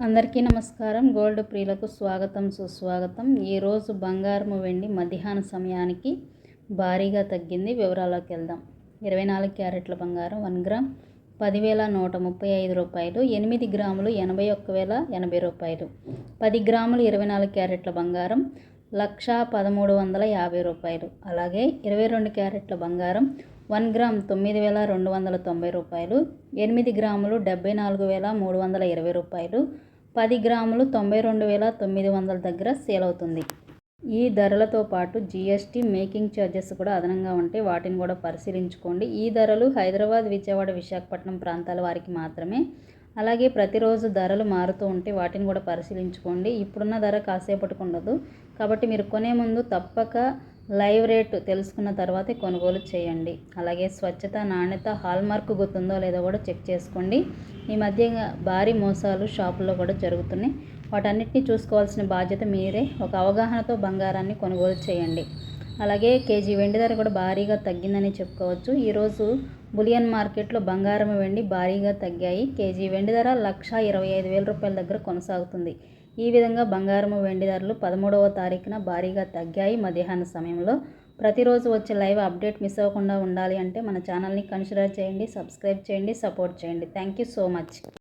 అందరికీ నమస్కారం. గోల్డ్ ప్రియులకు స్వాగతం, సుస్వాగతం. ఈరోజు బంగారం వెండి మధ్యాహ్న సమయానికి భారీగా తగ్గింది. వివరాల్లోకి వెళ్దాం. 24 క్యారెట్ల బంగారం 1 గ్రామ్ 10,135 రూపాయలు. 8 గ్రాములు 81,080 రూపాయలు. 10 గ్రాములు 24 క్యారెట్ల బంగారం 1,1350 రూపాయలు. అలాగే 22 క్యారెట్ల బంగారం 1 గ్రామ్ 9,290 రూపాయలు. 8 గ్రాములు 74,320 రూపాయలు. 10 గ్రాములు 92,900 దగ్గర సేల్ అవుతుంది. ఈ ధరలతో పాటు జీఎస్టీ, మేకింగ్ ఛార్జెస్ కూడా అదనంగా ఉంటే వాటిని కూడా పరిశీలించుకోండి. ఈ ధరలు హైదరాబాద్, విజయవాడ, విశాఖపట్నం ప్రాంతాల వారికి మాత్రమే. అలాగే ప్రతిరోజు ధరలు మారుతూ ఉంటే వాటిని కూడా పరిశీలించుకోండి. ఇప్పుడున్న ధర కాసేపటికి ఉండదు కాబట్టి మీరు కొనే ముందు తప్పక లైవ్ రేటు తెలుసుకున్న తర్వాతే కొనుగోలు చేయండి. అలాగే స్వచ్ఛత, నాణ్యత, హాల్మార్క్ గుర్తుందో లేదో కూడా చెక్ చేసుకోండి. ఈ మధ్య భారీ మోసాలు షాపుల్లో కూడా జరుగుతున్నాయి. వాటన్నిటిని చూసుకోవాల్సిన బాధ్యత మీరే. ఒక అవగాహనతో బంగారాన్ని కొనుగోలు చేయండి. అలాగే కేజీ వెండి ధర కూడా భారీగా తగ్గిందని చెప్పుకోవచ్చు. ఈరోజు బులియన్ మార్కెట్లో బంగారం, వెండి భారీగా తగ్గాయి. కేజీ వెండి ధర 1,25,000 రూపాయల దగ్గర కొనసాగుతుంది. ఈ విధంగా బంగారం, వెండి ధరలు 13వ తారీఖున భారీగా తగ్గాయి. మధ్యాహ్న సమయంలో ప్రతిరోజు వచ్చే లైవ్ అప్డేట్ మిస్ అవ్వకుండా ఉండాలి అంటే మన ఛానల్ని కన్సిడర్ చేయండి, సబ్స్క్రైబ్ చేయండి, సపోర్ట్ చేయండి. Thank you so much.